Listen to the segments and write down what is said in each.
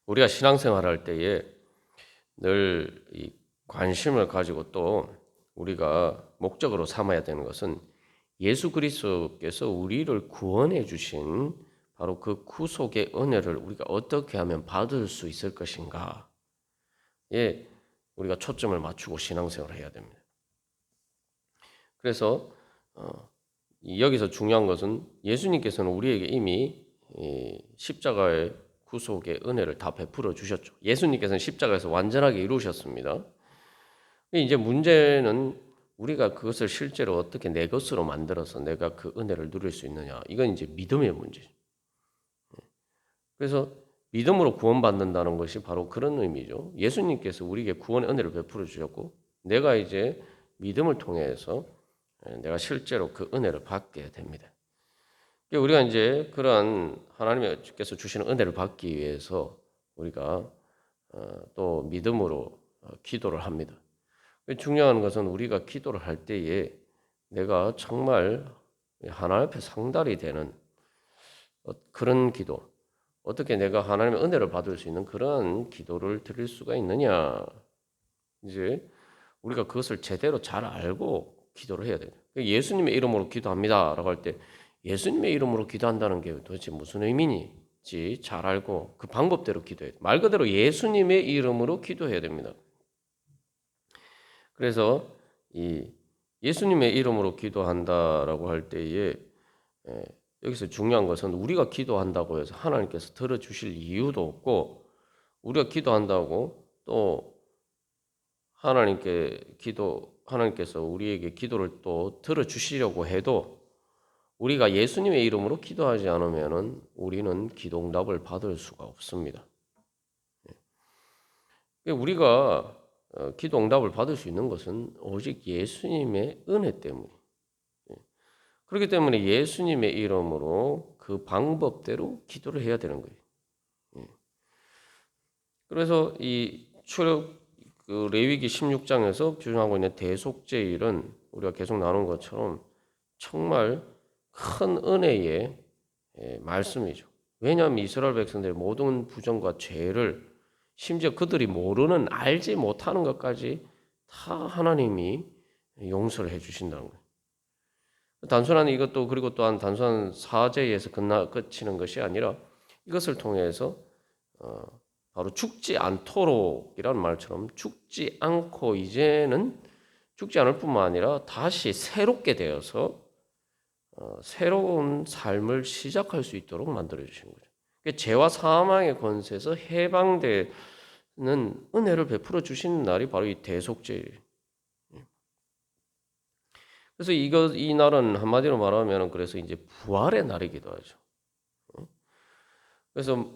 우리가 신앙생활 할 때에 늘 이 관심을 가지고 또 우리가 목적으로 삼아야 되는 것은 예수 그리스도께서 우리를 구원해 주신 바로 그 구속의 은혜를 우리가 어떻게 하면 받을 수 있을 것인가에 우리가 초점을 맞추고 신앙생활을 해야 됩니다. 그래서 여기서 중요한 것은 예수님께서는 우리에게 이미 십자가의 구속의 은혜를 다 베풀어 주셨죠. 예수님께서는 십자가에서 완전하게 이루셨습니다. 이제 문제는 우리가 그것을 실제로 어떻게 내 것으로 만들어서 내가 그 은혜를 누릴 수 있느냐. 이건 이제 믿음의 문제죠. 그래서 믿음으로 구원받는다는 것이 바로 그런 의미죠. 예수님께서 우리에게 구원의 은혜를 베풀어 주셨고 내가 이제 믿음을 통해서 내가 실제로 그 은혜를 받게 됩니다. 우리가 이제 그러한 하나님께서 주시는 은혜를 받기 위해서 우리가 또 믿음으로 기도를 합니다. 중요한 것은 우리가 기도를 할 때에 내가 정말 하나님 앞에 상달이 되는 그런 기도, 어떻게 내가 하나님의 은혜를 받을 수 있는 그런 기도를 드릴 수가 있느냐. 이제 우리가 그것을 제대로 잘 알고 기도를 해야 돼요. 예수님의 이름으로 기도합니다라고 할 때 예수님의 이름으로 기도한다는 게 도대체 무슨 의미인지 잘 알고 그 방법대로 기도해야 돼요. 말 그대로 예수님의 이름으로 기도해야 됩니다. 그래서 이 예수님의 이름으로 기도한다라고 할 때에 여기서 중요한 것은 우리가 기도한다고 해서 하나님께서 들어주실 이유도 없고 우리가 기도한다고 또 하나님께서 우리에게 기도를 또 들어주시려고 해도 우리가 예수님의 이름으로 기도하지 않으면은 우리는 기도응답을 받을 수가 없습니다. 우리가 기도응답을 받을 수 있는 것은 오직 예수님의 은혜 때문에. 그렇기 때문에 예수님의 이름으로 그 방법대로 기도를 해야 되는 거예요. 그래서 이 그 레위기 16장에서 규정하고 있는 대속죄일은 우리가 계속 나눈 것처럼 정말 큰 은혜의 말씀이죠. 왜냐하면 이스라엘 백성들의 모든 부정과 죄를 심지어 그들이 모르는 알지 못하는 것까지 다 하나님이 용서를 해주신다는 거예요. 단순한 이것도 그리고 또한 단순한 사죄에서 끝이는 것이 아니라 이것을 통해서 바로 죽지 않도록이라는 말처럼 죽지 않고 이제는 죽지 않을 뿐만 아니라 다시 새롭게 되어서 새로운 삶을 시작할 수 있도록 만들어 주신 거죠. 죄와 사망의 권세에서 해방되는 은혜를 베풀어 주시는 날이 바로 이 대속죄예요. 그래서 이 날은 한마디로 말하면 그래서 이제 부활의 날이기도 하죠. 그래서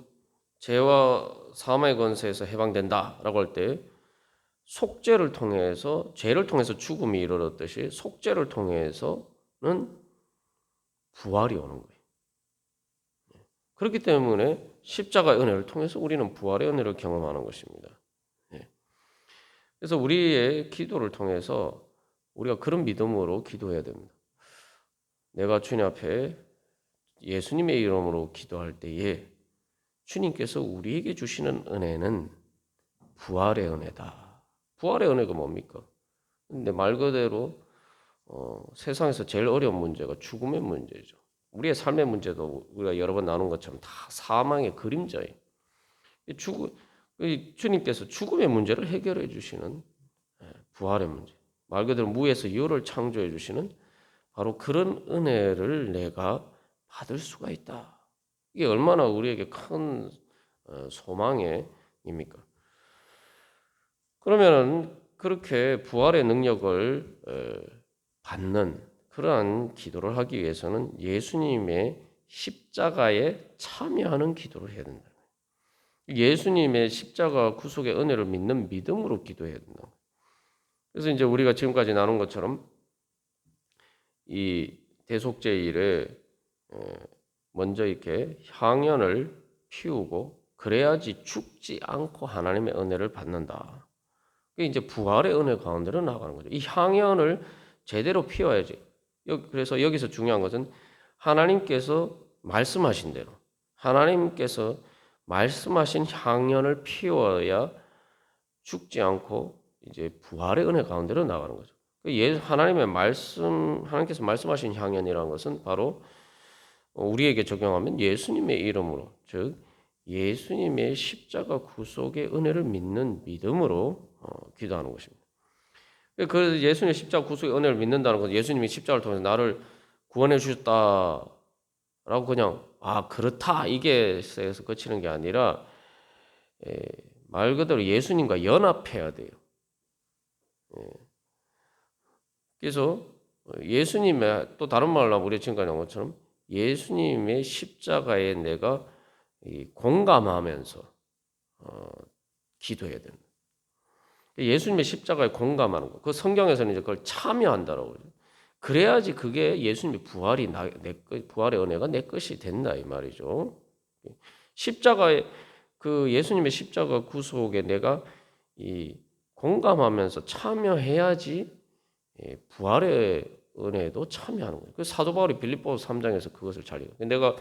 죄와 사망의 권세에서 해방된다라고 할 때 속죄를 통해서 죄를 통해서 죽음이 이르렀듯이 속죄를 통해서는 부활이 오는 거예요. 그렇기 때문에 십자가의 은혜를 통해서 우리는 부활의 은혜를 경험하는 것입니다. 그래서 우리의 기도를 통해서 우리가 그런 믿음으로 기도해야 됩니다. 내가 주님 앞에 예수님의 이름으로 기도할 때에 주님께서 우리에게 주시는 은혜는 부활의 은혜다. 부활의 은혜가 뭡니까? 근데 말 그대로 세상에서 제일 어려운 문제가 죽음의 문제죠. 우리의 삶의 문제도 우리가 여러 번 나눈 것처럼 다 사망의 그림자예요. 주님께서 죽음의 문제를 해결해 주시는 부활의 문제. 말 그대로 무에서 유를 창조해 주시는 바로 그런 은혜를 내가 받을 수가 있다. 이게 얼마나 우리에게 큰 소망입니까? 그러면은 그렇게 부활의 능력을 받는 그러한 기도를 하기 위해서는 예수님의 십자가에 참여하는 기도를 해야 된다. 예수님의 십자가 구속의 은혜를 믿는 믿음으로 기도해야 된다. 그래서 이제 우리가 지금까지 나눈 것처럼 이 대속죄일에 먼저 이렇게 향연을 피우고 그래야지 죽지 않고 하나님의 은혜를 받는다. 그게 이제 부활의 은혜 가운데로 나가는 거죠. 이 향연을 제대로 피워야지. 그래서 여기서 중요한 것은 하나님께서 말씀하신 대로 하나님께서 말씀하신 향연을 피워야 죽지 않고 이제 부활의 은혜 가운데로 나가는 거죠. 하나님의 말씀, 하나님께서 말씀하신 향연이라는 것은 바로 우리에게 적용하면 예수님의 이름으로, 즉 예수님의 십자가 구속의 은혜를 믿는 믿음으로 기도하는 것입니다. 그 예수님의 십자가 구속의 은혜를 믿는다는 것은 예수님이 십자가를 통해서 나를 구원해 주셨다라고 그냥 그렇다 이게 에서 그치는 게 아니라 말 그대로 예수님과 연합해야 돼요. 그래서 예수님의 또 다른 말로 하면 우리 지금까지 나온 것처럼 예수님의 십자가에 내가 공감하면서 기도해야 됩니다. 예수님의 십자가에 공감하는 거. 그 성경에서는 이제 그걸 참여한다라고 그러죠. 그래야지 그게 예수님의 부활의 은혜가 내 것이 된다 이 말이죠. 십자가에 그 예수님의 십자가 구속에 내가 공감하면서 참여해야지 부활의 은혜에도 참여하는 거예요. 그 사도 바울이 빌립보서 3장에서 그것을 잘 읽어요. 내가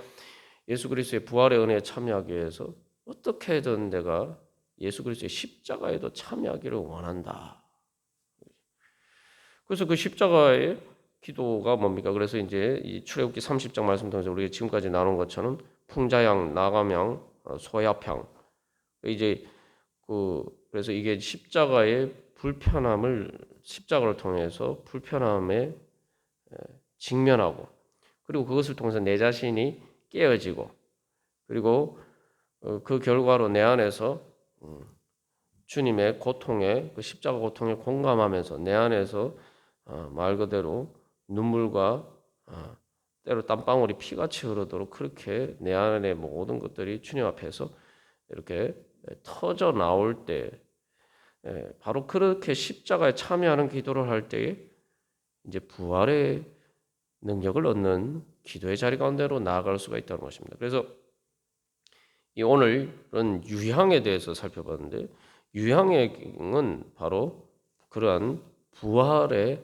예수 그리스도의 부활의 은혜에 참여하기 위해서 어떻게든 내가 예수 그리스도의 십자가에도 참여하기를 원한다. 그래서 그 십자가의 기도가 뭡니까? 그래서 이제 이 출애굽기 30장 말씀 통해서 우리가 지금까지 나눈 것처럼 풍자양, 나감양, 소야평 이제 그래서 이게 십자가의 십자가를 통해서 불편함에 직면하고 그리고 그것을 통해서 내 자신이 깨어지고 그리고 그 결과로 내 안에서 주님의 고통에 그 십자가 고통에 공감하면서 내 안에서 말 그대로 눈물과 때로 땀방울이 피같이 흐르도록 그렇게 내 안에 모든 것들이 주님 앞에서 이렇게 터져 나올 때 바로 그렇게 십자가에 참여하는 기도를 할 때에 이제 부활의 능력을 얻는 기도의 자리 가운데로 나아갈 수가 있다는 것입니다. 그래서 오늘은 유향에 대해서 살펴봤는데 유향은 바로 그러한 부활의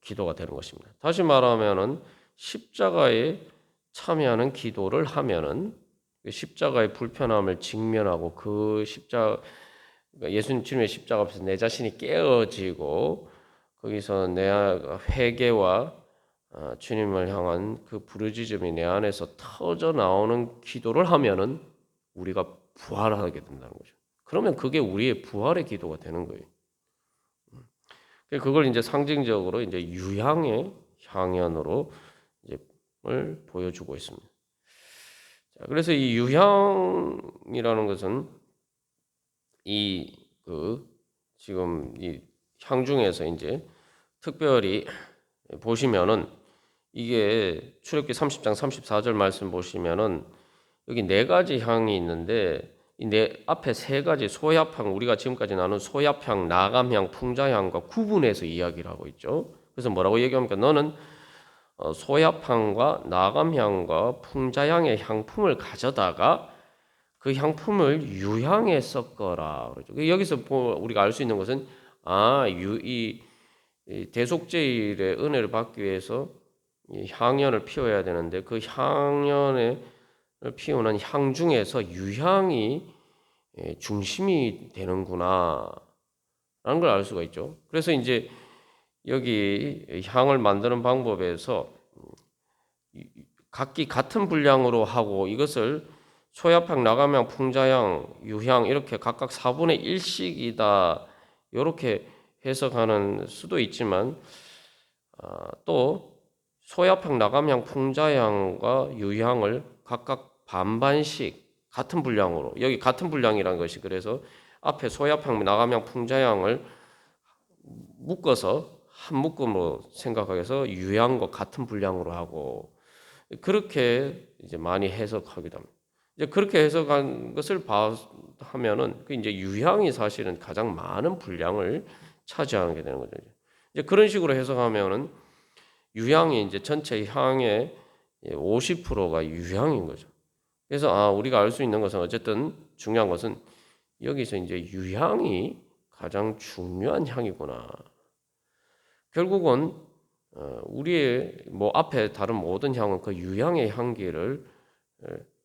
기도가 되는 것입니다. 다시 말하면은 십자가에 참여하는 기도를 하면은 십자가의 불편함을 직면하고 그 예수님 주님의 십자가 앞에서 내 자신이 깨어지고 거기서 내 회개와 주님을 향한 그 부르짖음이 내 안에서 터져 나오는 기도를 하면은 우리가 부활하게 된다는 거죠. 그러면 그게 우리의 부활의 기도가 되는 거예요. 그걸 이제 상징적으로 이제 유향의 향연으로 이제를 보여주고 있습니다. 자, 그래서 이 유향이라는 것은 지금 이 향 중에서 이제 특별히 보시면은 이게 출애굽기 30장 34절 말씀 보시면은 여기 네 가지 향이 있는데 이 네 앞에 세 가지 소야향 우리가 지금까지 나눈 소야향, 나감향, 풍자향과 구분해서 이야기를 하고 있죠. 그래서 뭐라고 얘기합니까? 너는 소야향과 나감향과 풍자향의 향품을 가져다가 그 향품을 유향에 섞어라. 그렇죠. 여기서 우리가 알 수 있는 것은 이 대속제일의 은혜를 받기 위해서 이 향연을 피워야 되는데 그 향연을 피우는 향 중에서 유향이 중심이 되는구나 라는 걸 알 수가 있죠. 그래서 이제 여기 향을 만드는 방법에서 각기 같은 분량으로 하고 이것을 소야향, 나감향, 풍자향, 유향 이렇게 각각 4분의 1씩이다 이렇게 해석하는 수도 있지만 또 소야향, 나감향, 풍자향과 유향을 각각 반반씩 같은 분량으로 여기 같은 분량이라는 것이 그래서 앞에 소야향, 나감향, 풍자향을 묶어서 한 묶음으로 생각해서 유향과 같은 분량으로 하고 그렇게 이제 많이 해석하기도 합니다. 이제 그렇게 해석한 것을 하면은 그 이제 유향이 사실은 가장 많은 분량을 차지하게 되는 거죠. 이제 그런 식으로 해석하면은 유향이 이제 전체 향의 50%가 유향인 거죠. 그래서 우리가 알 수 있는 것은 어쨌든 중요한 것은 여기서 이제 유향이 가장 중요한 향이구나. 결국은 우리의 앞에 다른 모든 향은 그 유향의 향기를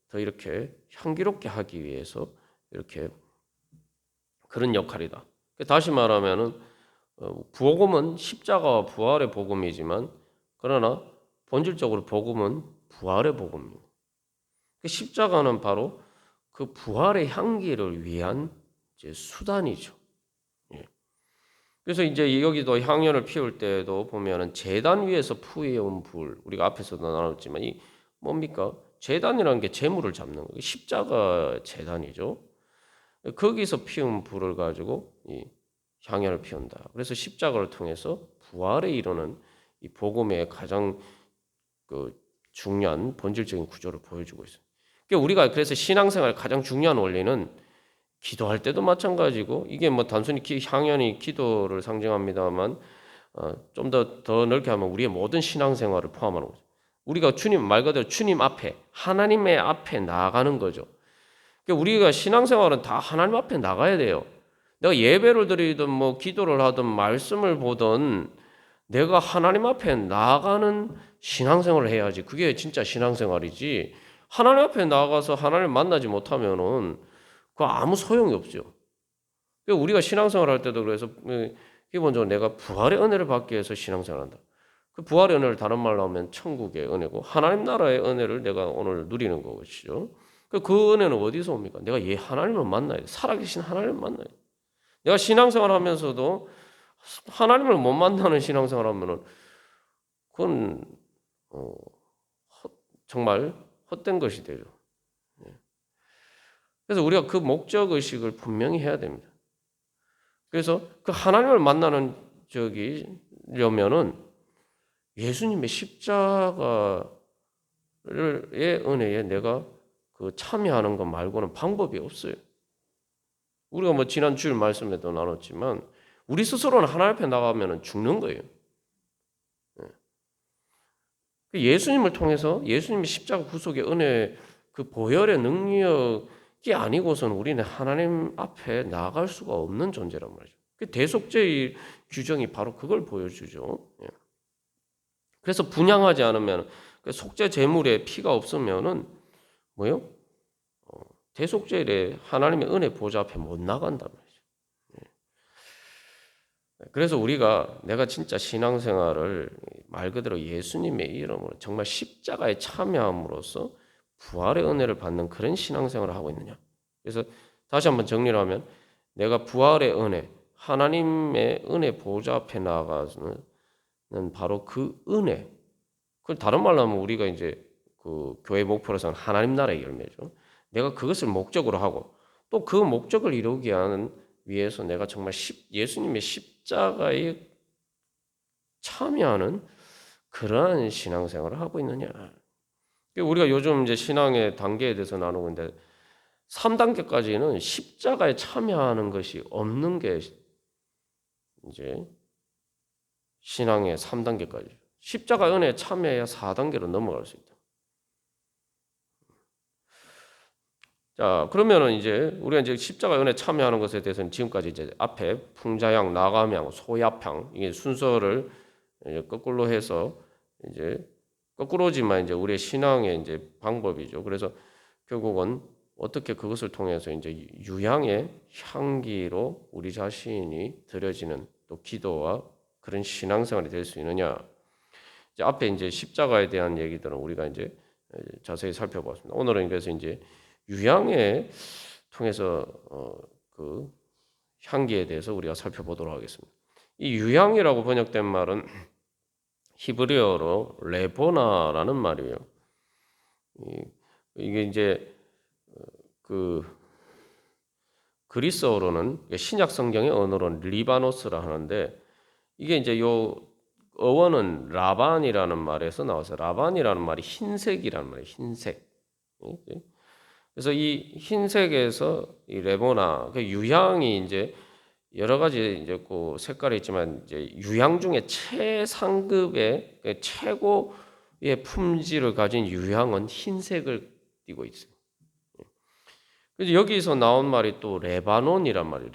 더 이렇게 향기롭게 하기 위해서 이렇게 그런 역할이다. 다시 말하면은 복음은 십자가와 부활의 복음이지만 그러나 본질적으로 복음은 부활의 복음입니다. 십자가는 바로 그 부활의 향기를 위한 이제 수단이죠. 예. 그래서 이제 여기도 향연을 피울 때도 보면은 제단 위에서 피워온 불, 우리가 앞에서도 나눴지만 이 뭡니까? 제단이라는 게 재물을 잡는 거예요. 십자가 제단이죠. 거기서 피운 불을 가지고 이 향연을 피운다. 그래서 십자가를 통해서 부활에 이르는 이 복음의 가장 그 중요한 본질적인 구조를 보여주고 있어요. 그러니까 우리가 그래서 신앙생활 가장 중요한 원리는 기도할 때도 마찬가지고 이게 뭐 단순히 향연이 기도를 상징합니다만 좀 더 넓게 하면 우리의 모든 신앙생활을 포함하는 거죠. 우리가 주님 말 그대로 주님 앞에 하나님의 앞에 나아가는 거죠. 그러니까 우리가 신앙생활은 다 하나님 앞에 나가야 돼요. 내가 예배를 드리든 뭐 기도를 하든 말씀을 보든 내가 하나님 앞에 나아가는 신앙생활을 해야지. 그게 진짜 신앙생활이지. 하나님 앞에 나가서 하나님을 만나지 못하면은 그 아무 소용이 없죠. 그러니까 우리가 신앙생활 할 때도 그래서 기본적으로 내가 부활의 은혜를 받기 위해서 신앙생활한다. 그 부활의 은혜를 다른 말로 하면 천국의 은혜고 하나님 나라의 은혜를 내가 오늘 누리는 것이죠. 그 은혜는 어디서 옵니까? 내가 하나님을 만나야 돼. 살아계신 하나님을 만나야 돼. 내가 신앙생활 하면서도 하나님을 못 만나는 신앙생활 하면은 그건 정말 헛된 것이 되죠. 그래서 우리가 그 목적 의식을 분명히 해야 됩니다. 그래서 그 하나님을 만나는 려면은 예수님의 십자가의 은혜에 내가 그 참여하는 것 말고는 방법이 없어요. 우리가 뭐 지난 주일 말씀에도 나눴지만 우리 스스로는 하나님 앞에 나가면 죽는 거예요. 예수님을 통해서 예수님의 십자가 구속의 은혜 그 보혈의 능력이 아니고서는 우리는 하나님 앞에 나아갈 수가 없는 존재란 말이죠. 대속죄의 규정이 바로 그걸 보여주죠. 그래서 분향하지 않으면 속죄 제물에 피가 없으면은 뭐요? 대속죄일에 하나님의 은혜 보좌 앞에 못 나간단 말이죠. 그래서 우리가 내가 진짜 신앙생활을 말 그대로 예수님의 이름으로 정말 십자가에 참여함으로써 부활의 은혜를 받는 그런 신앙생활을 하고 있느냐. 그래서 다시 한번 정리를 하면 내가 부활의 은혜, 하나님의 은혜 보좌 앞에 나아가서는 바로 그 은혜. 그걸 다른 말로 하면 우리가 이제 그 교회 목표로서는 하나님 나라의 열매죠. 내가 그것을 목적으로 하고 또 그 목적을 이루기 위해서 내가 정말 예수님의 십자가에 참여하는 그러한 신앙생활을 하고 있느냐. 우리가 요즘 이제 신앙의 단계에 대해서 나누고 있는데 3단계까지는 십자가에 참여하는 것이 없는 게 이제 신앙의 3단계까지. 십자가 은혜에 참여해야 4단계로 넘어갈 수 있다. 자, 그러면은 이제 우리가 이제 십자가 은혜 참여하는 것에 대해서는 지금까지 이제 앞에 풍자향, 나감향, 소야향 이게 순서를 이제 거꾸로 해서 이제 거꾸로지만 이제 우리의 신앙의 이제 방법이죠. 그래서 결국은 어떻게 그것을 통해서 이제 유향의 향기로 우리 자신이 드려지는 또 기도와 그런 신앙생활이 될 수 있느냐. 이제 앞에 이제 십자가에 대한 얘기들은 우리가 이제 자세히 살펴봤습니다. 오늘은 그래서 이제 유향에 통해서 그 향기에 대해서 우리가 살펴보도록 하겠습니다. 이 유향이라고 번역된 말은 히브리어로 레보나라는 말이에요. 이게 이제 그 그리스어로는 신약 성경의 언어로는 리바노스라 하는데 이게 이제 요 어원은 라반이라는 말에서 나와서 라반이라는 말이 흰색이라는 말이에요. 흰색. 그래서 이 흰색에서 이 레보나 그 유향이 이제 여러 가지 이제 그 색깔이 있지만 이제 유향 중에 최상급의 최고의 품질을 가진 유향은 흰색을 띠고 있어요. 그래서 여기서 나온 말이 또 레바논이란 말이에요.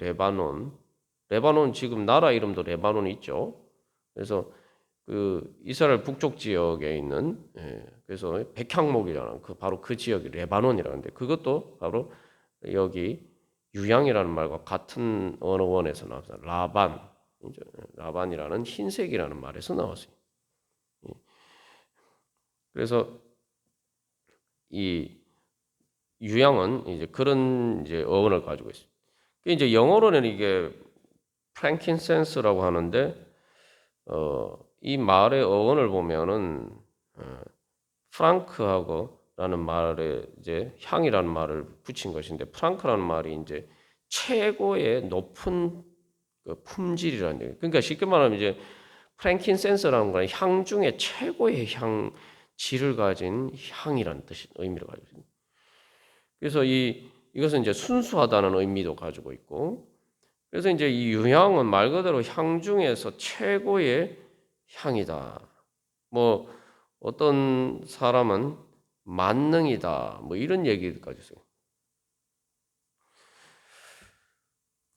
레바논 지금 나라 이름도 레바논 있죠. 그래서 그 이스라엘 북쪽 지역에 있는 그래서 백향목이라는 그 바로 그 지역이 레바논이라는데 그것도 바로 여기 유향이라는 말과 같은 언어원에서 나왔어요. 라반이라는 흰색이라는 말에서 나왔어요. 그래서 이 유향은 이제 그런 이제 어원을 가지고 있어요. 이제 영어로는 이게 프랭킨센스라고 하는데 이 말의 어원을 보면은 프랑크하고라는 말에 이제 향이라는 말을 붙인 것인데 프랑크라는 말이 이제 최고의 높은 그 품질이라는 얘기예요. 그러니까 쉽게 말하면 이제 프랭킨센스라는 건 향 중에 최고의 향 질을 가진 향이라는 뜻 의미를 가지고 있습니다. 그래서 이것은 이제 순수하다는 의미도 가지고 있고, 그래서 이제 이 유향은 말 그대로 향 중에서 최고의 향이다. 뭐 어떤 사람은 만능이다. 뭐 이런 얘기까지 있어요.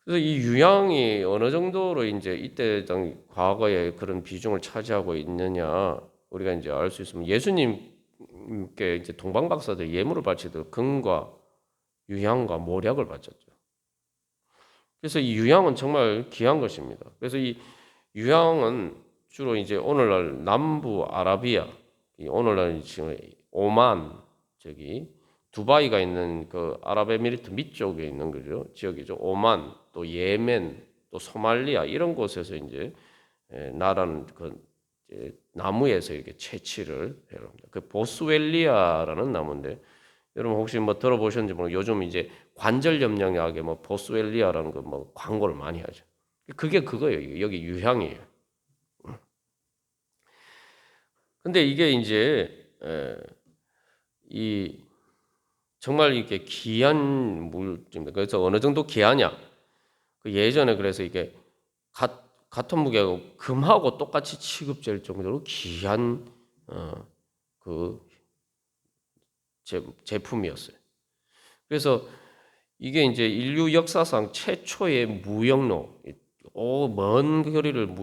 그래서 이 유향이 어느 정도로 이제 이때 당 과거에 그런 비중을 차지하고 있느냐 우리가 이제 알 수 있으면 예수님께 이제 동방박사들 예물을 바치듯 금과 유향과 모략을 바쳤죠. 그래서 이 유향은 정말 귀한 것입니다. 그래서 이 유향은 주로 이제 오늘날 남부 아라비아, 오늘날 지금 오만 저기 두바이가 있는 그 아랍에미리트 밑쪽에 있는 거죠. 지역이죠. 오만, 또 예멘, 또 소말리아 이런 곳에서 이제 나라는 그 나무에서 이렇게 채취를 해요. 그 보스웰리아라는 나무인데 여러분 혹시 뭐 들어보셨는지 모르 요즘 이제 관절 염려약에 뭐 보스웰리아라는 거 뭐 광고를 많이 하죠. 그게 그거예요. 여기 유향이에요. 근데 이게 이제 이 정말 이게 귀한 물질입니다. 그래서 어느 정도 귀하냐? 그 예전에 그래서 이게 같은 무게하고 금하고 똑같이 취급될 정도로 귀한 그 제품이었어요. 그래서 이게 이제 인류 역사상 최초의 무역로, 먼 거리를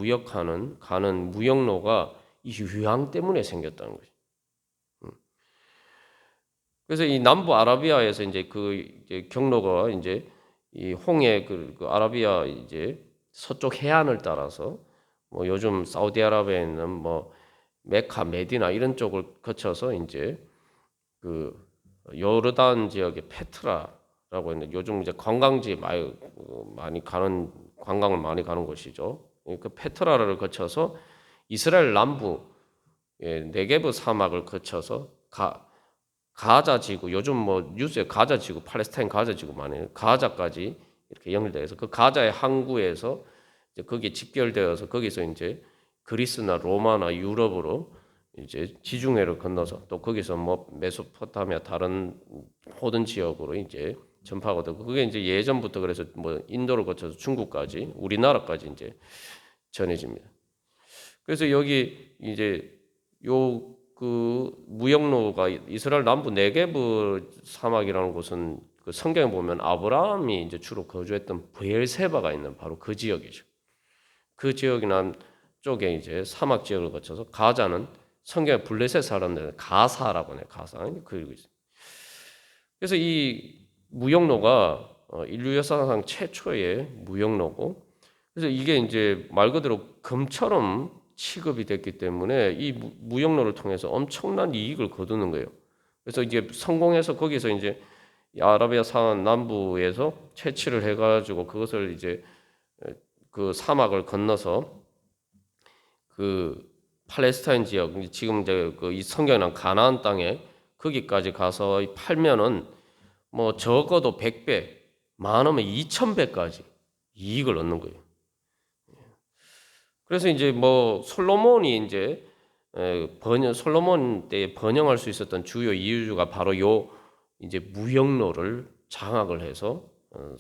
가는 무역로가 이 유향 때문에 생겼다는 거죠. 그래서 이 남부 아라비아에서 이제 이제 경로가 이제 이 홍해 그 아라비아 이제 서쪽 해안을 따라서 뭐 요즘 사우디아라비아에 있는 뭐 메카, 메디나 이런 쪽을 거쳐서 이제 그 요르단 지역의 페트라라고 있는 요즘 이제 관광지 많이 가는 관광을 많이 가는 곳이죠. 그 페트라를 거쳐서 이스라엘 남부 네게브 사막을 거쳐서 가자 지구 요즘 뭐 뉴스에 가자 지구 팔레스타인 가자 지구 많이 해요. 가자까지 이렇게 연결돼서 그 가자의 항구에서 이제 거기에 집결되어서 거기서 이제 그리스나 로마나 유럽으로 이제 지중해를 건너서 또 거기서 뭐 메소포타미아 다른 모든 지역으로 이제 전파하거든. 그게 이제 예전부터 그래서 뭐 인도를 거쳐서 중국까지 우리나라까지 이제 전해집니다. 그래서 여기 이제 요 그 무역로가 이스라엘 남부 네게브 사막이라는 곳은 그 성경에 보면 아브라함이 이제 주로 거주했던 브엘세바가 있는 바로 그 지역이죠. 그 지역이나 쪽에 이제 사막 지역을 거쳐서 가자는 성경에 블레셋 사람들 가사라고 해요. 가사 그리고 있어요. 그래서 이 무역로가 인류 역사상 최초의 무역로고, 그래서 이게 이제 말 그대로 금처럼 취급이 됐기 때문에 이 무역로를 통해서 엄청난 이익을 거두는 거예요. 그래서 이제 성공해서 거기서 이제 아라비아 산 남부에서 채취를 해가지고 그것을 이제 그 사막을 건너서 그 팔레스타인 지역 지금 이제 그 이 성경에 나온 가나안 땅에 거기까지 가서 팔면은 뭐 적어도 100배, 많으면 2000배까지 이익을 얻는 거예요. 그래서 이제 뭐 솔로몬이 이제 솔로몬 때에 번영할 수 있었던 주요 이유가 바로 요 이제 무역로를 장악을 해서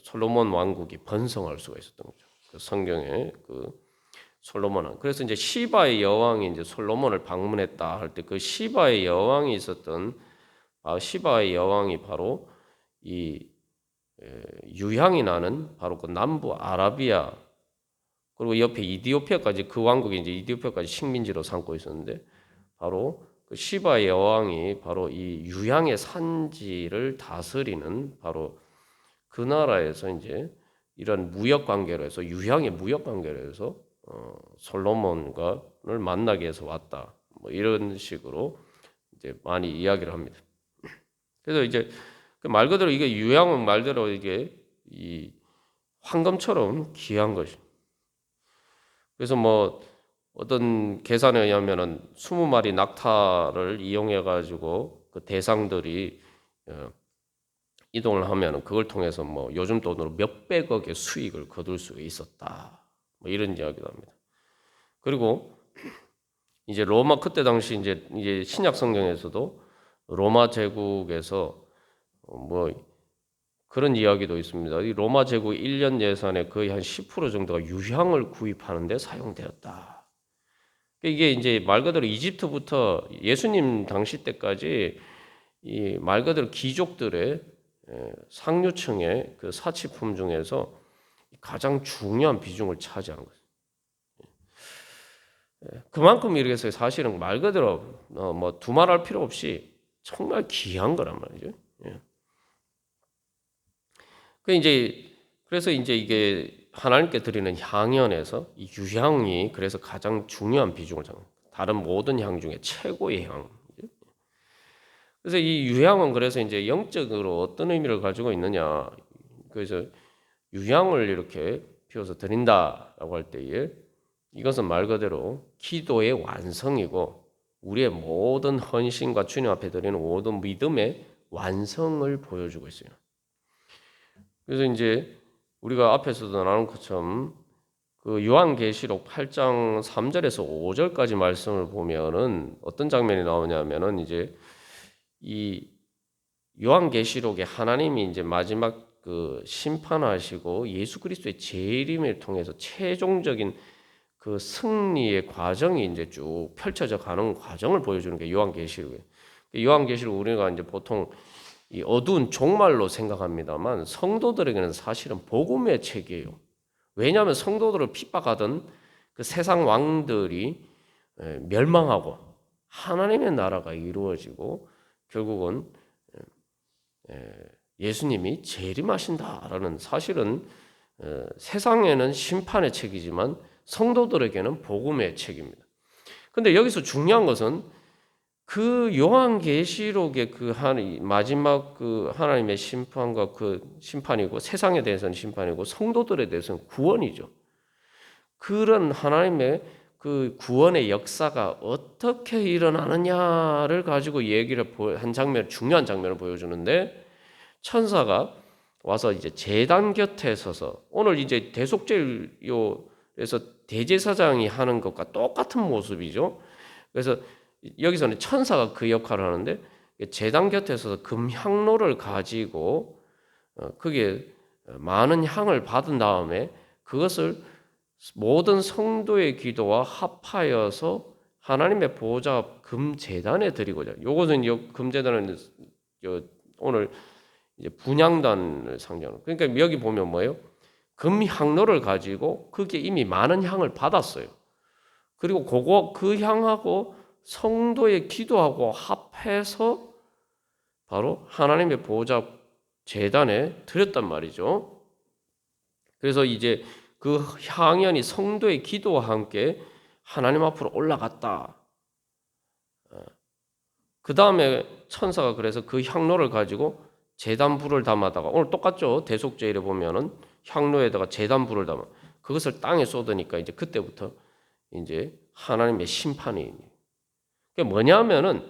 솔로몬 왕국이 번성할 수가 있었던 거죠. 그 성경에 그 솔로몬은 그래서 이제 시바의 여왕이 이제 솔로몬을 방문했다 할 때 그 시바의 여왕이 있었던 시바의 여왕이 바로 이 유향이 나는 바로 그 남부 아라비아 그리고 옆에 이디오피아까지 그 왕국이 이제 이디오피아까지 식민지로 삼고 있었는데 바로 그 시바의 여왕이 바로 이 유향의 산지를 다스리는 바로 그 나라에서 이제 이런 무역 관계로 해서 유향의 무역 관계로 해서 솔로몬과를 만나기 위해서 왔다. 뭐 이런 식으로 이제 많이 이야기를 합니다. 그래서 이제 그 말 그대로 이게 유향은 말대로 이게 이 황금처럼 귀한 것이. 그래서 뭐 어떤 계산에 의하면은 20마리 낙타를 이용해 가지고 그 대상들이 이동을 하면은 그걸 통해서 뭐 요즘 돈으로 몇백억의 수익을 거둘 수 있었다. 뭐 이런 이야기도 합니다. 그리고 이제 로마 그때 당시 이제 신약 성경에서도 로마 제국에서 뭐 그런 이야기도 있습니다. 이 로마 제국 1년 예산의 거의 한 10% 정도가 유향을 구입하는 데 사용되었다. 이게 이제 말 그대로 이집트부터 예수님 당시 때까지 이 말 그대로 귀족들의 상류층의 그 사치품 중에서 가장 중요한 비중을 차지한 거예요. 그만큼 이렇게 사실은 말 그대로 뭐 두말할 필요 없이 정말 귀한 거란 말이죠. 예. 그래서 이제 이게 하나님께 드리는 향연에서 이 유향이 그래서 가장 중요한 비중을 잡는 다른 모든 향 중에 최고의 향. 그래서 이 유향은 그래서 이제 영적으로 어떤 의미를 가지고 있느냐. 그래서 유향을 이렇게 피워서 드린다라고 할 때에 이것은 말 그대로 기도의 완성이고 우리의 모든 헌신과 주님 앞에 드리는 모든 믿음의 완성을 보여주고 있어요. 그래서 이제 우리가 앞에서도 나눈 것처럼 그 요한계시록 8장 3절에서 5절까지 말씀을 보면은 어떤 장면이 나오냐면은 이제 이 요한계시록에 하나님이 이제 마지막 그 심판하시고 예수 그리스도의 재림을 통해서 최종적인 그 승리의 과정이 이제 쭉 펼쳐져 가는 과정을 보여주는 게 요한계시록이에요. 요한계시록 우리가 이제 보통 이 어두운 종말로 생각합니다만 성도들에게는 사실은 복음의 책이에요. 왜냐하면 성도들을 핍박하던 그 세상 왕들이 멸망하고 하나님의 나라가 이루어지고 결국은 예수님이 재림하신다라는 사실은 세상에는 심판의 책이지만 성도들에게는 복음의 책입니다. 근데 여기서 중요한 것은 그 요한계시록의 그 마지막 그 하나님의 심판과 그 심판이고 세상에 대해서는 심판이고 성도들에 대해서는 구원이죠. 그런 하나님의 그 구원의 역사가 어떻게 일어나느냐를 가지고 얘기를 한 장면, 중요한 장면을 보여주는데 천사가 와서 이제 제단 곁에 서서 오늘 이제 대속죄요에서 대제사장이 하는 것과 똑같은 모습이죠. 그래서 여기서는 천사가 그 역할을 하는데 제단 곁에 서서 금향로를 가지고 거기에 많은 향을 받은 다음에 그것을 모든 성도의 기도와 합하여서 하나님의 보호자 앞 금제단에 드리고자. 요것은 금제단은 오늘 이제 분향단을 상징하는. 그러니까 여기 보면 뭐예요? 금향로를 가지고 그게 이미 많은 향을 받았어요. 그리고 그 향하고 성도의 기도하고 합해서 바로 하나님의 보호자 제단에 드렸단 말이죠. 그래서 이제 그 향연이 성도의 기도와 함께 하나님 앞으로 올라갔다. 그 다음에 천사가 그래서 그 향로를 가지고 제단불을 담아다가 오늘 똑같죠. 대속죄일에 보면은 향로에다가 제단불을 담아 그것을 땅에 쏟으니까 이제 그때부터 이제 하나님의 심판이 그게 뭐냐면은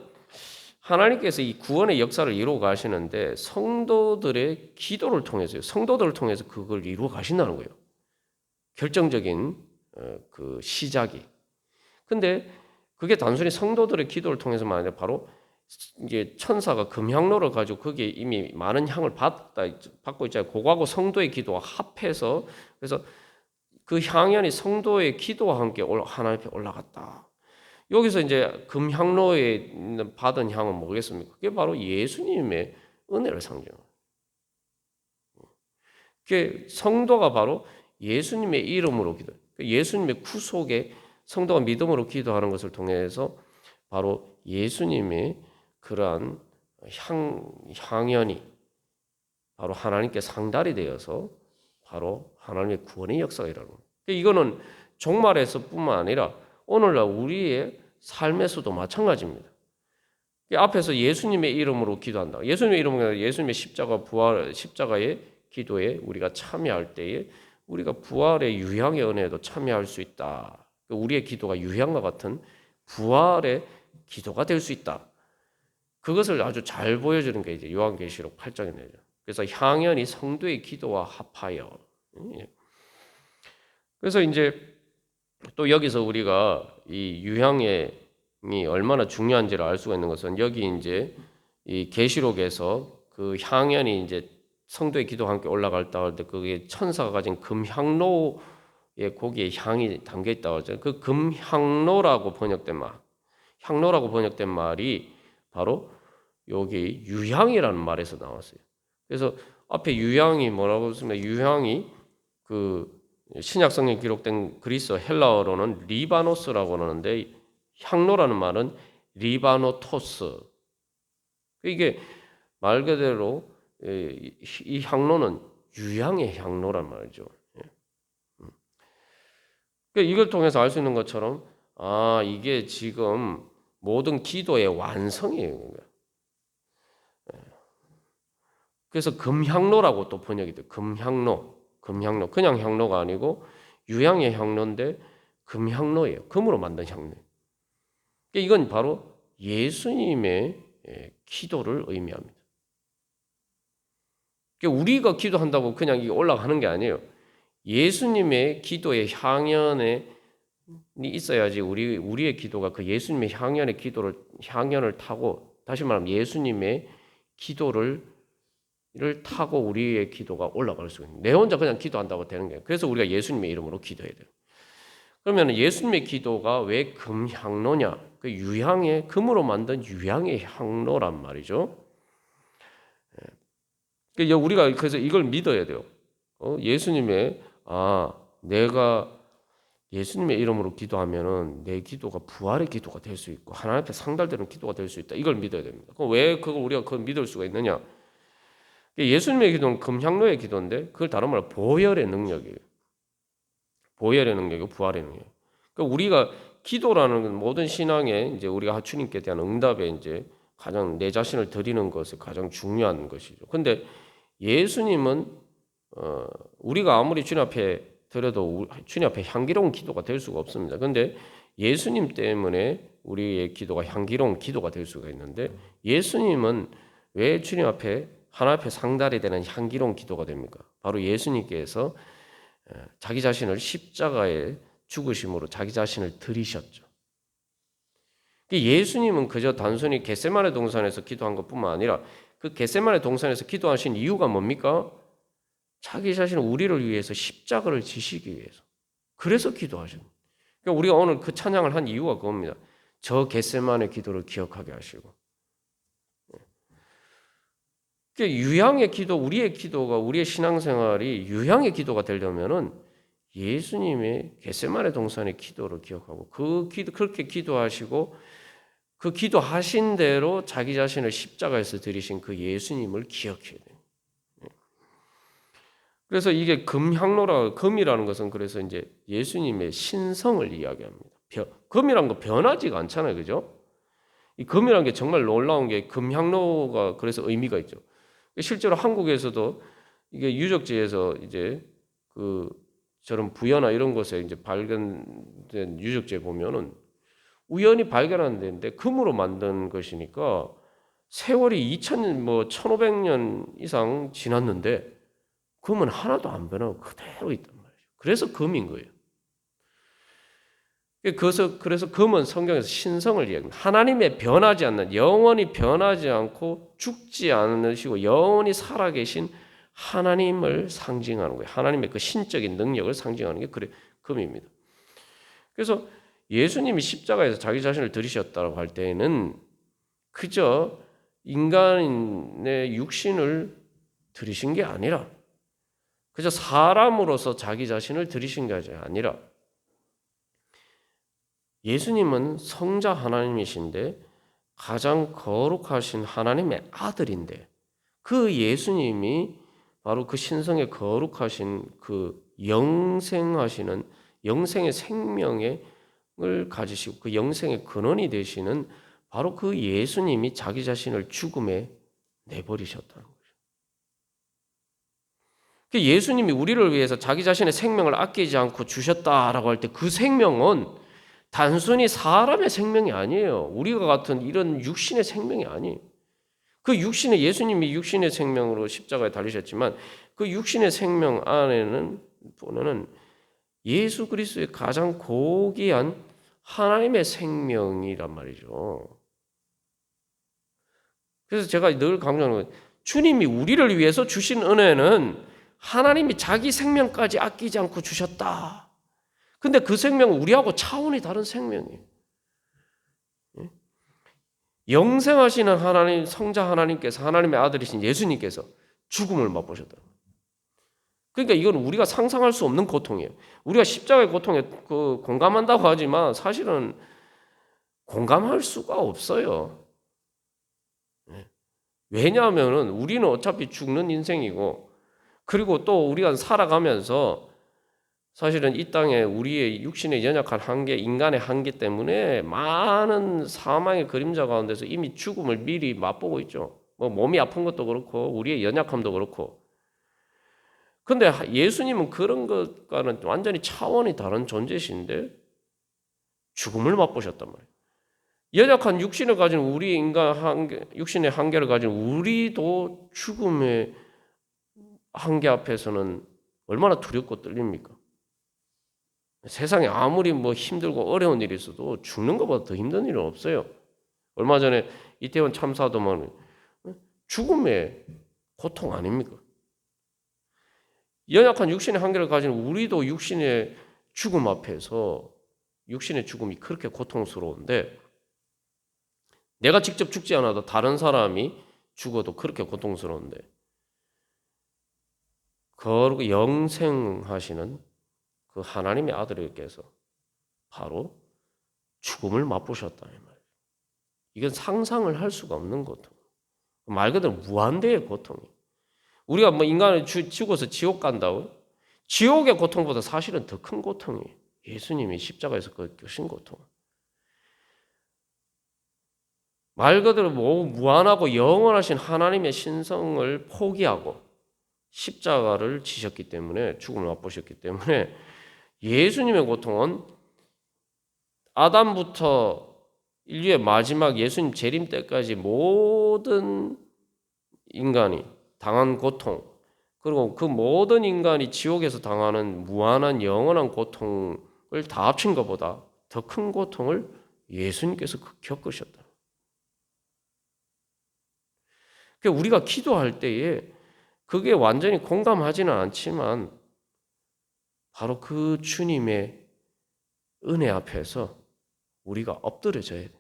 하나님께서 이 구원의 역사를 이루어 가시는데 성도들의 기도를 통해서요. 성도들을 통해서 그걸 이루어 가신다는 거예요. 결정적인 그 시작이. 근데 그게 단순히 성도들의 기도를 통해서만 아니라 바로 이제 천사가 금향로를 가지고 거기에 이미 많은 향을 받고 있잖아요. 그거하고 성도의 기도와 합해서 그래서 그 향연이 성도의 기도와 함께 하나님 앞에 올라갔다. 여기서 이제 금향로에 받은 향은 뭐겠습니까? 그게 바로 예수님의 은혜를 상징해요. 그게 성도가 바로 예수님의 이름으로 기도해요. 예수님의 구속에 성도가 믿음으로 기도하는 것을 통해서 바로 예수님의 그러한 향연이 바로 하나님께 상달이 되어서 바로 하나님의 구원의 역사가 일어나는 거예요. 이거는 종말에서뿐만 아니라 오늘날 우리의 삶에서도 마찬가지입니다. 앞에서 예수님의 이름으로 기도한다. 예수님의 이름으로 예수님의 십자가의 기도에 우리가 참여할 때에 우리가 부활의 유향의 은혜에도 참여할 수 있다. 우리의 기도가 유향과 같은 부활의 기도가 될 수 있다. 그것을 아주 잘 보여주는 게 이제 요한계시록 8장에 나오죠. 그래서 향연이 성도의 기도와 합하여. 그래서 이제 또 여기서 우리가 이 유향이 얼마나 중요한지를 알 수가 있는 것은 여기 이제 이 계시록에서 그 향연이 이제 성도의 기도와 함께 올라갈 때 할 때 그게 천사가 가진 금향로에 거기에 향이 담겨 있다고 하죠. 그 금향로라고 번역된 말이 바로 여기 유향이라는 말에서 나왔어요. 그래서 앞에 유향이 뭐라고 했습니까? 유향이 그 신약 성경에 기록된 그리스 헬라어로는 리바노스라고 하는데 향로라는 말은 리바노토스. 이게 말 그대로 이 향로는 유향의 향로란 말이죠. 이걸 통해서 알 수 있는 것처럼 이게 지금 모든 기도의 완성이에요. 그래서 금향로라고 또 번역이 돼요. 금향로. 그냥 향로가 아니고 유향의 향로인데 금향로예요. 금으로 만든 향로. 이건 바로 예수님의 기도를 의미합니다. 우리가 기도한다고 그냥 이게 올라가는 게 아니에요. 예수님의 기도의 향연이 있어야지 우리의 기도가 그 예수님의 향연을 타고, 다시 말하면 예수님의 기도를 타고 우리의 기도가 올라갈 수 있는. 내 혼자 그냥 기도한다고 되는 거예요. 그래서 우리가 예수님의 이름으로 기도해야 돼요. 그러면 예수님의 기도가 왜 금향로냐? 그 유향의 금으로 만든 유향의 향로란 말이죠. 우리가 그래서 이걸 믿어야 돼요. 내가 예수님의 이름으로 기도하면은 내 기도가 부활의 기도가 될 수 있고 하나님 앞에 상달되는 기도가 될 수 있다. 이걸 믿어야 됩니다. 그럼 왜 그걸 우리가 그걸 믿을 수가 있느냐? 예수님의 기도는 금향로의 기도인데 그걸 다른 말로 보혈의 능력이에요. 보혈의 능력이고 부활의 능력. 그러니까 우리가 기도라는 모든 신앙에 이제 우리가 주님께 대한 응답에 이제 가장 내 자신을 드리는 것이 가장 중요한 것이죠. 근데 예수님은 우리가 아무리 주님 앞에 드려도 주님 앞에 향기로운 기도가 될 수가 없습니다. 근데 예수님 때문에 우리의 기도가 향기로운 기도가 될 수가 있는데 예수님은 왜 주님 앞에 하나님 앞에 상달이 되는 향기로운 기도가 됩니까? 바로 예수님께서 자기 자신을 십자가에 죽으심으로 자기 자신을 드리셨죠. 예수님은 그저 단순히 겟세마네 동산에서 기도한 것뿐만 아니라 그 겟세마네 동산에서 기도하신 이유가 뭡니까? 자기 자신을 우리를 위해서 십자가를 지시기 위해서. 그래서 기도하십니다. 그러니까 우리가 오늘 그 찬양을 한 이유가 그겁니다. 저 겟세마네 기도를 기억하게 하시고. 유향의 기도, 우리의 기도가 우리의 신앙생활이 유향의 기도가 되려면은 예수님의 겟세마네 동산의 기도를 기억하고 그렇게 기도하시고 그 기도하신 대로 자기 자신을 십자가에서 드리신 그 예수님을 기억해야 돼요. 그래서 이게 금이라는 것은 그래서 이제 예수님의 신성을 이야기합니다. 금이라는 거 변하지가 않잖아요, 그죠? 이 금이라는 게 정말 놀라운 게 금향로가 그래서 의미가 있죠. 실제로 한국에서도 이게 유적지에서 이제 그 저런 부여나 이런 곳에 이제 발견된 유적지에 보면은 우연히 발견한 데인데 금으로 만든 것이니까 세월이 1500년 이상 지났는데 금은 하나도 안 변하고 그대로 있단 말이죠. 그래서 금인 거예요. 그래서 금은 성경에서 신성을 이야기합니다. 하나님의 변하지 않는, 영원히 변하지 않고 죽지 않으시고 영원히 살아계신 하나님을 상징하는 거예요. 하나님의 그 신적인 능력을 상징하는 게 금입니다. 그래서 예수님이 십자가에서 자기 자신을 들이셨다고 할 때에는 그저 인간의 육신을 들이신 게 아니라 그저 사람으로서 자기 자신을 들이신 게 아니라 예수님은 성자 하나님이신데 가장 거룩하신 하나님의 아들인데 그 예수님이 바로 그 신성의 거룩하신 그 영생하시는 영생의 생명을 가지시고 그 영생의 근원이 되시는 바로 그 예수님이 자기 자신을 죽음에 내버리셨다는 거죠. 예수님이 우리를 위해서 자기 자신의 생명을 아끼지 않고 주셨다라고 할 때 그 생명은 단순히 사람의 생명이 아니에요. 우리가 같은 이런 육신의 생명이 아니에요. 그 육신의 예수님이 육신의 생명으로 십자가에 달리셨지만 그 육신의 생명 안에는 보면은 예수 그리스도의 가장 고귀한 하나님의 생명이란 말이죠. 그래서 제가 늘 강조하는 거예요. 주님이 우리를 위해서 주신 은혜는 하나님이 자기 생명까지 아끼지 않고 주셨다. 근데 그 생명은 우리하고 차원이 다른 생명이에요. 영생하시는 하나님, 성자 하나님께서 하나님의 아들이신 예수님께서 죽음을 맛보셨다. 그러니까 이건 우리가 상상할 수 없는 고통이에요. 우리가 십자가의 고통에 공감한다고 하지만 사실은 공감할 수가 없어요. 왜냐하면 우리는 어차피 죽는 인생이고 그리고 또 우리가 살아가면서 사실은 이 땅에 우리의 육신의 연약한 한계, 인간의 한계 때문에 많은 사망의 그림자 가운데서 이미 죽음을 미리 맛보고 있죠. 뭐 몸이 아픈 것도 그렇고 우리의 연약함도 그렇고. 근데 예수님은 그런 것과는 완전히 차원이 다른 존재신데 죽음을 맛보셨단 말이에요. 연약한 육신을 가진 우리 인간 한계, 육신의 한계를 가진 우리도 죽음의 한계 앞에서는 얼마나 두렵고 떨립니까? 세상에 아무리 뭐 힘들고 어려운 일이 있어도 죽는 것보다 더 힘든 일은 없어요. 얼마 전에 이태원 참사도 뭐 죽음의 고통 아닙니까? 연약한 육신의 한계를 가진 우리도 육신의 죽음 앞에서 육신의 죽음이 그렇게 고통스러운데 내가 직접 죽지 않아도 다른 사람이 죽어도 그렇게 고통스러운데 거룩 영생하시는 그 하나님의 아들께서 바로 죽음을 맛보셨다 이 말이에요. 이건 상상을 할 수가 없는 고통. 말 그대로 무한대의 고통이. 우리가 뭐 인간을 죽어서 지옥 간다고? 지옥의 고통보다 사실은 더 큰 고통이에요. 예수님이 십자가에서 겪으신 고통. 말 그대로 무한하고 영원하신 하나님의 신성을 포기하고 십자가를 지셨기 때문에 죽음을 맛보셨기 때문에 예수님의 고통은 아담부터 인류의 마지막 예수님 재림 때까지 모든 인간이 당한 고통 그리고 그 모든 인간이 지옥에서 당하는 무한한 영원한 고통을 다 합친 것보다 더 큰 고통을 예수님께서 겪으셨다. 그러니까 우리가 기도할 때에 그게 완전히 공감하지는 않지만 바로 그 주님의 은혜 앞에서 우리가 엎드려져야 돼.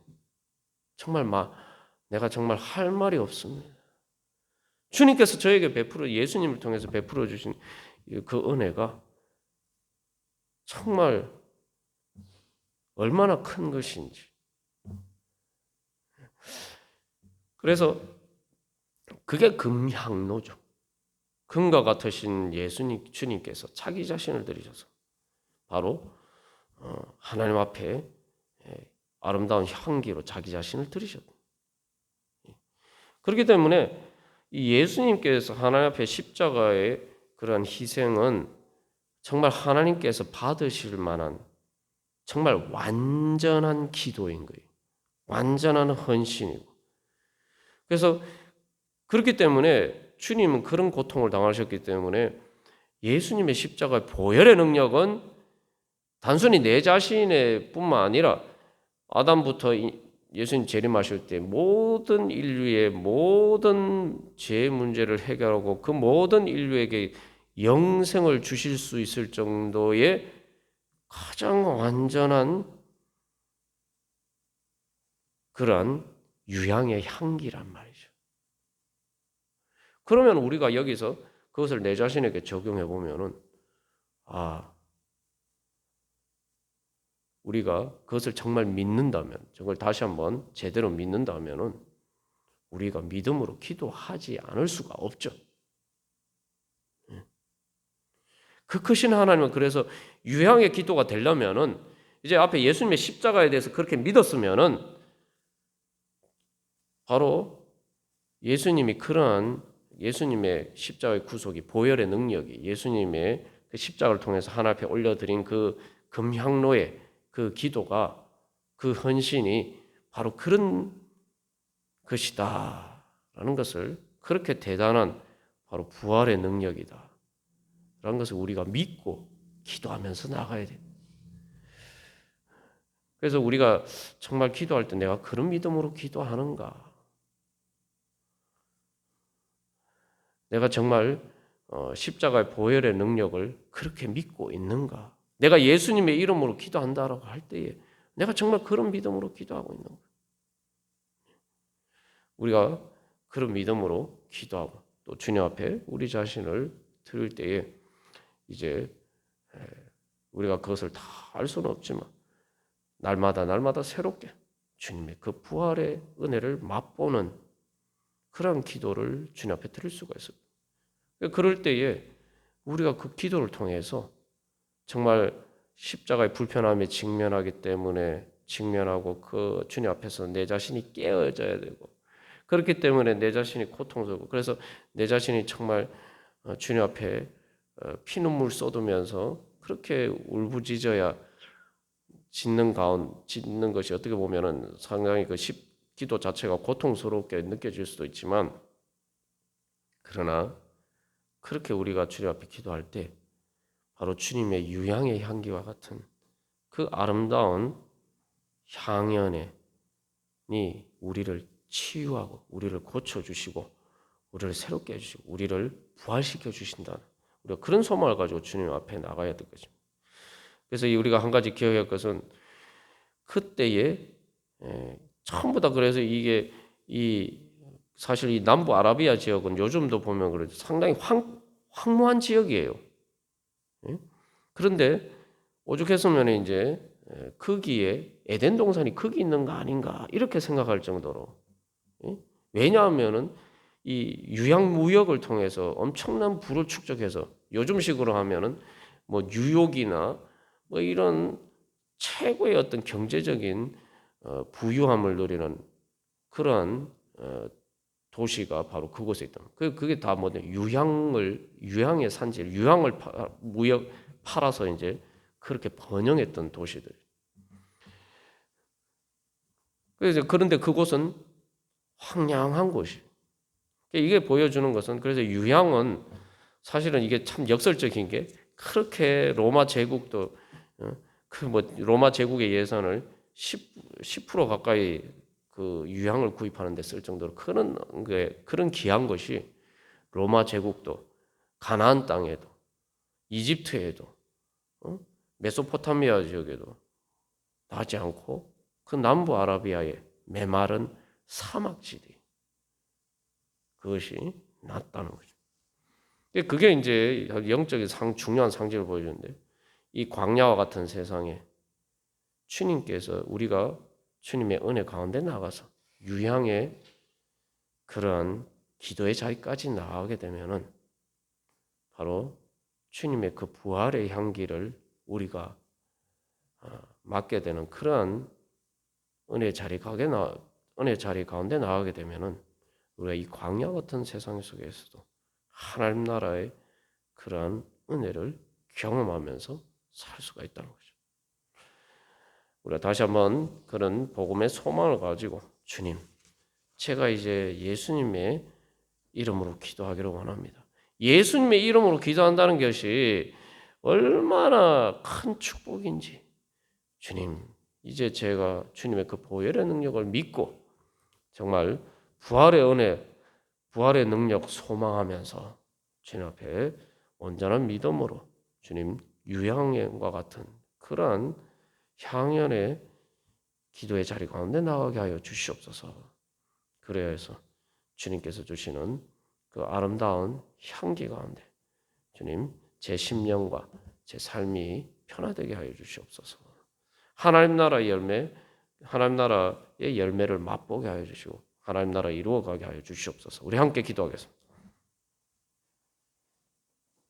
정말 내가 정말 할 말이 없습니다. 주님께서 저에게 예수님을 통해서 베풀어 주신 그 은혜가 정말 얼마나 큰 것인지. 그래서 그게 금향로죠. 금과 같으신 주님께서 자기 자신을 들이셔서 바로 하나님 앞에 아름다운 향기로 자기 자신을 들이셨다. 그렇기 때문에 이 예수님께서 하나님 앞에 십자가의 그러한 희생은 정말 하나님께서 받으실 만한 정말 완전한 기도인 거예요. 완전한 헌신이고. 그래서 그렇기 때문에 주님은 그런 고통을 당하셨기 때문에 예수님의 십자가의 보혈의 능력은 단순히 내 자신의 뿐만 아니라 아담부터 예수님 재림하실 때 모든 인류의 모든 죄 문제를 해결하고 그 모든 인류에게 영생을 주실 수 있을 정도의 가장 완전한 그러한 유향의 향기란 말이죠. 그러면 우리가 여기서 그것을 내 자신에게 적용해 보면은 우리가 그것을 정말 믿는다면, 저걸 다시 한번 제대로 믿는다면은 우리가 믿음으로 기도하지 않을 수가 없죠. 그 크신 하나님은 그래서 유향의 기도가 되려면은 이제 앞에 예수님의 십자가에 대해서 그렇게 믿었으면은 바로 예수님이 그러한 예수님의 십자가의 구속이 보혈의 능력이 예수님의 그 십자가를 통해서 하나님 앞에 올려드린 그 금향로의 그 기도가 그 헌신이 바로 그런 것이다라는 것을 그렇게 대단한 바로 부활의 능력이다 라는 것을 우리가 믿고 기도하면서 나가야 돼. 그래서 우리가 정말 기도할 때 내가 그런 믿음으로 기도하는가? 내가 정말 십자가의 보혈의 능력을 그렇게 믿고 있는가? 내가 예수님의 이름으로 기도한다라고 할 때에 내가 정말 그런 믿음으로 기도하고 있는가? 우리가 그런 믿음으로 기도하고 또 주님 앞에 우리 자신을 드릴 때에 이제 우리가 그것을 다 알 수는 없지만 날마다 새롭게 주님의 그 부활의 은혜를 맛보는 그런 기도를 주님 앞에 드릴 수가 있어요. 그럴 때에 우리가 그 기도를 통해서 정말 십자가의 불편함에 직면하기 때문에 직면하고 그 주님 앞에서 내 자신이 깨어져야 되고 그렇기 때문에 내 자신이 고통스럽고 그래서 내 자신이 정말 주님 앞에 피눈물 쏟으면서 그렇게 울부짖어야 짓는 것이 어떻게 보면은 상당히 그 기도 자체가 고통스럽게 느껴질 수도 있지만 그러나 그렇게 우리가 주님 앞에 기도할 때 바로 주님의 유향의 향기와 같은 그 아름다운 향연이 우리를 치유하고 우리를 고쳐주시고 우리를 새롭게 해주시고 우리를 부활시켜 주신다는 우리가 그런 소망을 가지고 주님 앞에 나가야 될 것입니다. 그래서 우리가 한 가지 기억해야 할 것은 그때에 전부 다 그래서 이게 사실 이 남부 아라비아 지역은 요즘도 보면 그래도 상당히 황무한 지역이에요. 그런데 오죽했으면 이제 거기에 에덴 동산이 거기 있는 거 아닌가 이렇게 생각할 정도로 왜냐하면은 이 유양 무역을 통해서 엄청난 부를 축적해서 요즘식으로 하면은 뭐 뉴욕이나 뭐 이런 최고의 어떤 경제적인 부유함을 누리는 그런 도시가 바로 그곳에 있다. 그게 다 뭐냐 유향의 산지, 유향을 무역 팔아서 이제 그렇게 번영했던 도시들. 그런데 그곳은 황량한 곳이. 이게 보여주는 것은 그래서 유향은 사실은 이게 참 역설적인 게 그렇게 로마 제국도 그 뭐 로마 제국의 예산을 10% 가까이 그 유향을 구입하는 데 쓸 정도로 그런 귀한 것이 로마 제국도 가나안 땅에도 이집트에도 메소포타미아 지역에도 나지 않고 그 남부 아라비아의 메마른 사막지대 그것이 낫다는 거죠. 그게 이제 영적인 중요한 상징을 보여주는데 이 광야와 같은 세상에 주님께서 우리가 주님의 은혜 가운데 나가서 유향의 그러한 기도의 자리까지 나가게 되면은 바로 주님의 그 부활의 향기를 우리가 맡게 되는 그러한 은혜 자리 가운데 나가게 되면은 우리가 이 광야 같은 세상 속에서도 하나님 나라의 그러한 은혜를 경험하면서 살 수가 있다는 거죠. 우리가 다시 한번 그런 복음의 소망을 가지고 주님, 제가 이제 예수님의 이름으로 기도하기를 원합니다. 예수님의 이름으로 기도한다는 것이 얼마나 큰 축복인지 주님, 이제 제가 주님의 그 보혈의 능력을 믿고 정말 부활의 은혜, 부활의 능력 소망하면서 주님 앞에 온전한 믿음으로 주님 유향과 같은 그러한 향연의 기도의 자리 가운데 나가게 하여 주시옵소서. 그래야 해서 주님께서 주시는 그 아름다운 향기 가운데 주님 제 심령과 제 삶이 편화되게 하여 주시옵소서. 하나님 나라의 열매, 하나님 나라의 열매를 맛보게 하여 주시고 하나님 나라 이루어가게 하여 주시옵소서. 우리 함께 기도하겠습니다.